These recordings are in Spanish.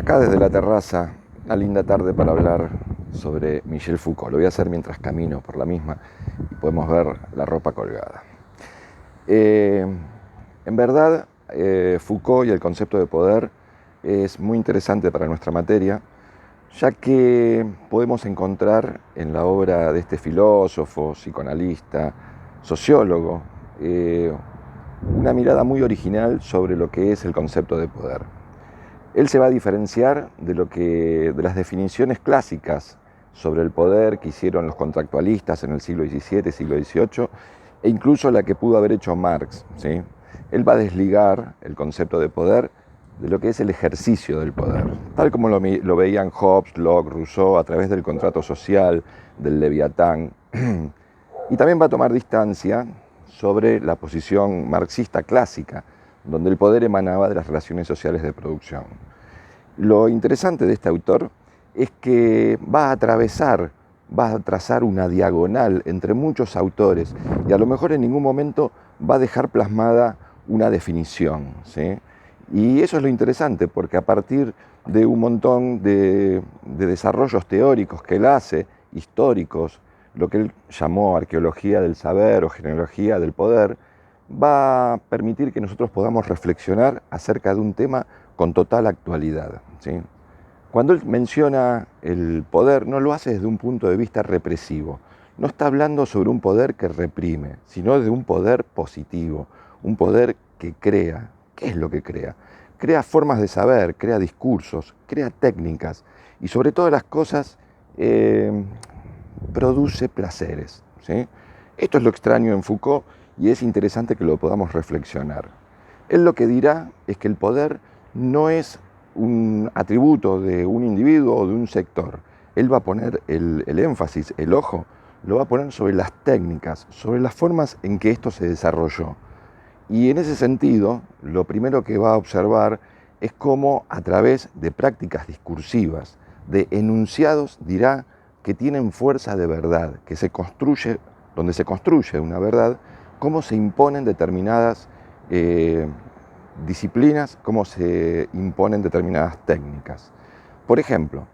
Acá desde la terraza, una linda tarde para hablar sobre Michel Foucault. Lo voy a hacer mientras camino por la misma y podemos ver la ropa colgada. En verdad, Foucault y el concepto de poder es muy interesante para nuestra materia, ya que podemos encontrar en la obra de este filósofo, psicoanalista, sociólogo, una mirada muy original sobre lo que es el concepto de poder. Él se va a diferenciar de las definiciones clásicas sobre el poder que hicieron los contractualistas en el siglo XVII, siglo XVIII, e incluso la que pudo haber hecho Marx, ¿sí? Él va a desligar el concepto de poder de lo que es el ejercicio del poder, tal como lo veían Hobbes, Locke, Rousseau, a través del contrato social, del Leviatán. Y también va a tomar distancia sobre la posición marxista clásica, donde el poder emanaba de las relaciones sociales de producción. Lo interesante de este autor es que va a trazar una diagonal entre muchos autores y a lo mejor en ningún momento va a dejar plasmada una definición, ¿sí? Y eso es lo interesante, porque a partir de un montón de desarrollos teóricos que él hace, históricos, lo que él llamó arqueología del saber o genealogía del poder, va a permitir que nosotros podamos reflexionar acerca de un tema con total actualidad, ¿sí? Cuando él menciona el poder, no lo hace desde un punto de vista represivo. No está hablando sobre un poder que reprime, sino de un poder positivo, un poder que crea. ¿Qué es lo que crea? Crea formas de saber, crea discursos, crea técnicas y sobre todas las cosas produce placeres, ¿sí? Esto es lo extraño en Foucault y es interesante que lo podamos reflexionar. Él lo que dirá es que el poder no es un atributo de un individuo o de un sector. Él va a poner el énfasis, el ojo, lo va a poner sobre las técnicas, sobre las formas en que esto se desarrolló. Y en ese sentido, lo primero que va a observar es cómo a través de prácticas discursivas, de enunciados, dirá que tienen fuerza de verdad, que donde se construye una verdad, cómo se imponen determinadas disciplinas, cómo se imponen determinadas técnicas. Por ejemplo,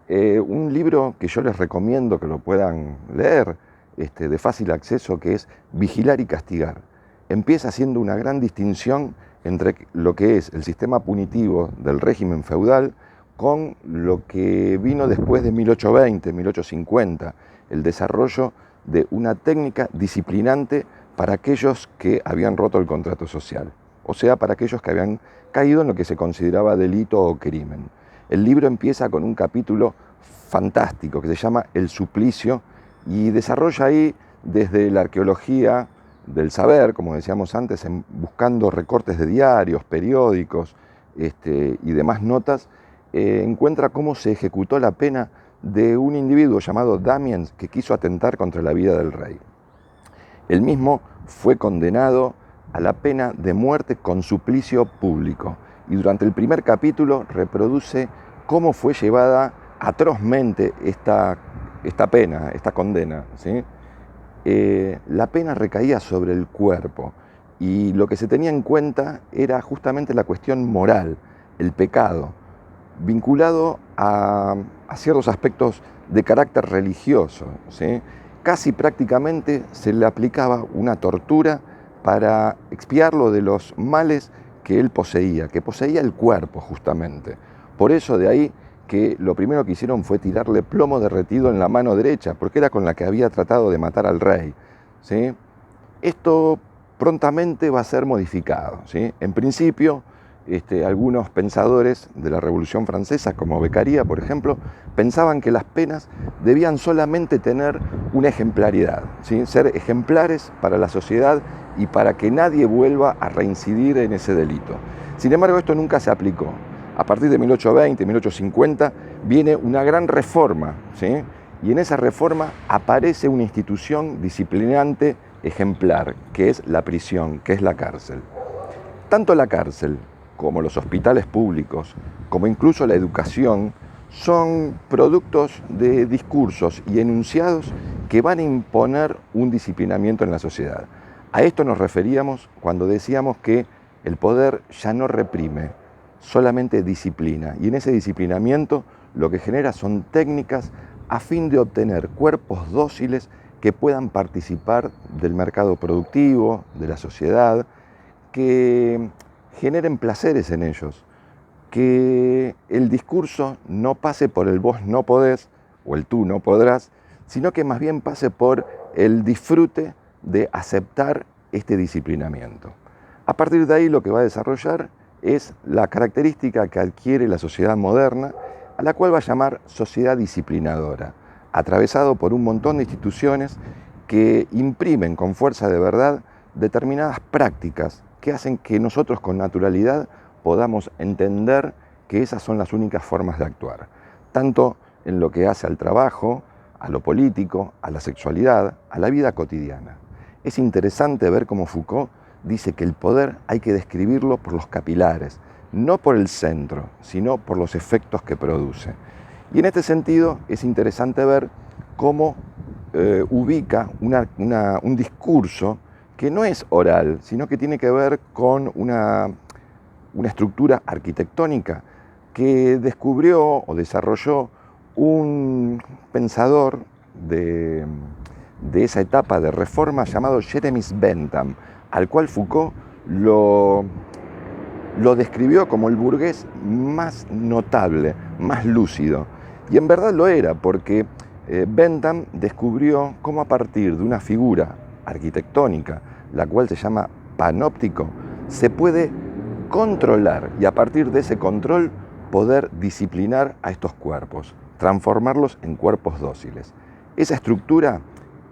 un libro que yo les recomiendo que lo puedan leer, de fácil acceso, que es Vigilar y Castigar. Empieza haciendo una gran distinción entre lo que es el sistema punitivo del régimen feudal con lo que vino después de 1820, 1850, el desarrollo de una técnica disciplinante para aquellos que habían roto el contrato social, o sea, para aquellos que habían caído en lo que se consideraba delito o crimen. El libro empieza con un capítulo fantástico que se llama El suplicio y desarrolla ahí desde la arqueología del saber, como decíamos antes, buscando recortes de diarios, periódicos y demás notas, encuentra cómo se ejecutó la pena de un individuo llamado Damiens que quiso atentar contra la vida del rey. Él mismo fue condenado a la pena de muerte con suplicio público y durante el primer capítulo reproduce cómo fue llevada atrozmente esta pena, esta condena, ¿sí? La pena recaía sobre el cuerpo y lo que se tenía en cuenta era justamente la cuestión moral, el pecado, vinculado a ciertos aspectos de carácter religioso, ¿sí? Casi prácticamente se le aplicaba una tortura para expiarlo de los males que él poseía, que poseía el cuerpo justamente. Por eso de ahí que lo primero que hicieron fue tirarle plomo derretido en la mano derecha, porque era con la que había tratado de matar al rey, ¿sí? Esto prontamente va a ser modificado, ¿sí? En principio, algunos pensadores de la Revolución Francesa, como Beccaria, por ejemplo, pensaban que las penas debían solamente tener una ejemplaridad, ¿sí? Ser ejemplares para la sociedad y para que nadie vuelva a reincidir en ese delito. Sin embargo, esto nunca se aplicó. A partir de 1820, 1850, viene una gran reforma, ¿sí? Y en esa reforma aparece una institución disciplinante ejemplar, que es la prisión, que es la cárcel. Tanto la cárcel como los hospitales públicos, como incluso la educación, son productos de discursos y enunciados que van a imponer un disciplinamiento en la sociedad. A esto nos referíamos cuando decíamos que el poder ya no reprime, solamente disciplina. Y en ese disciplinamiento lo que genera son técnicas a fin de obtener cuerpos dóciles que puedan participar del mercado productivo, de la sociedad, que generen placeres en ellos, que el discurso no pase por el vos no podés o el tú no podrás, sino que más bien pase por el disfrute de aceptar este disciplinamiento. A partir de ahí lo que va a desarrollar es la característica que adquiere la sociedad moderna, a la cual va a llamar sociedad disciplinadora, atravesado por un montón de instituciones que imprimen con fuerza de verdad determinadas prácticas que hacen que nosotros con naturalidad podamos entender que esas son las únicas formas de actuar, tanto en lo que hace al trabajo, a lo político, a la sexualidad, a la vida cotidiana. Es interesante ver cómo Foucault dice que el poder hay que describirlo por los capilares, no por el centro, sino por los efectos que produce. Y en este sentido es interesante ver cómo ubica un discurso que no es oral, sino que tiene que ver con una estructura arquitectónica que descubrió o desarrolló un pensador de esa etapa de reforma llamado Jeremy Bentham, al cual Foucault lo describió como el burgués más notable, más lúcido. Y en verdad lo era, porque Bentham descubrió cómo a partir de una figura arquitectónica, la cual se llama panóptico, se puede controlar y a partir de ese control poder disciplinar a estos cuerpos, transformarlos en cuerpos dóciles. Esa estructura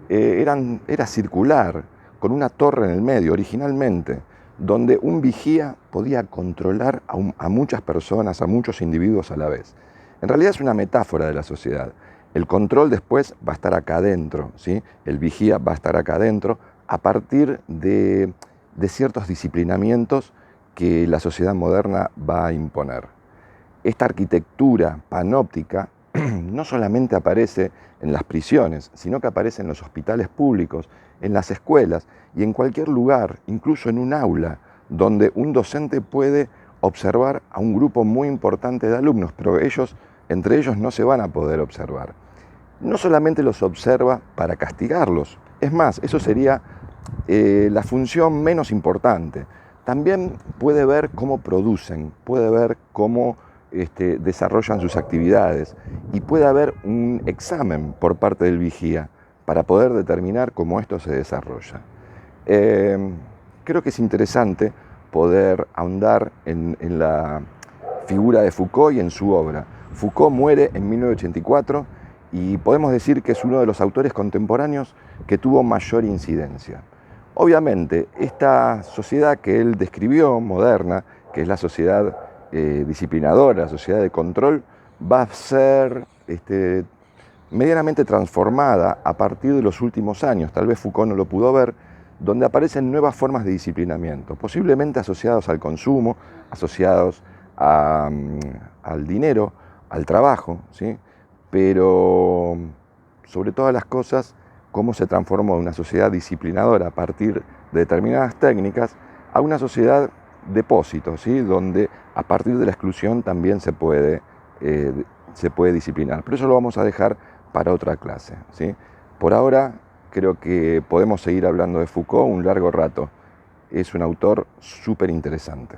era circular, con una torre en el medio originalmente, donde un vigía podía controlar a muchas personas, a muchos individuos a la vez. En realidad es una metáfora de la sociedad. El control después va a estar acá adentro, ¿sí? El vigía va a estar acá adentro a partir de ciertos disciplinamientos que la sociedad moderna va a imponer. Esta arquitectura panóptica no solamente aparece en las prisiones, sino que aparece en los hospitales públicos, en las escuelas y en cualquier lugar, incluso en un aula, donde un docente puede observar a un grupo muy importante de alumnos, pero entre ellos no se van a poder observar. No solamente los observa para castigarlos, es más, eso sería la función menos importante. También puede ver cómo producen, puede ver cómo desarrollan sus actividades y puede haber un examen por parte del vigía para poder determinar cómo esto se desarrolla. Creo que es interesante poder ahondar en la figura de Foucault y en su obra. Foucault muere en 1984 y podemos decir que es uno de los autores contemporáneos que tuvo mayor incidencia. Obviamente, esta sociedad que él describió, moderna, que es la sociedad disciplinadora, la sociedad de control, va a ser medianamente transformada a partir de los últimos años. Tal vez Foucault no lo pudo ver, donde aparecen nuevas formas de disciplinamiento, posiblemente asociados al consumo, asociados al dinero, al trabajo, ¿sí? Pero sobre todas las cosas, cómo se transformó de una sociedad disciplinadora a partir de determinadas técnicas a una sociedad depósito, ¿sí? Donde a partir de la exclusión también se puede disciplinar. Pero eso lo vamos a dejar para otra clase, ¿sí? Por ahora creo que podemos seguir hablando de Foucault un largo rato. Es un autor súper interesante.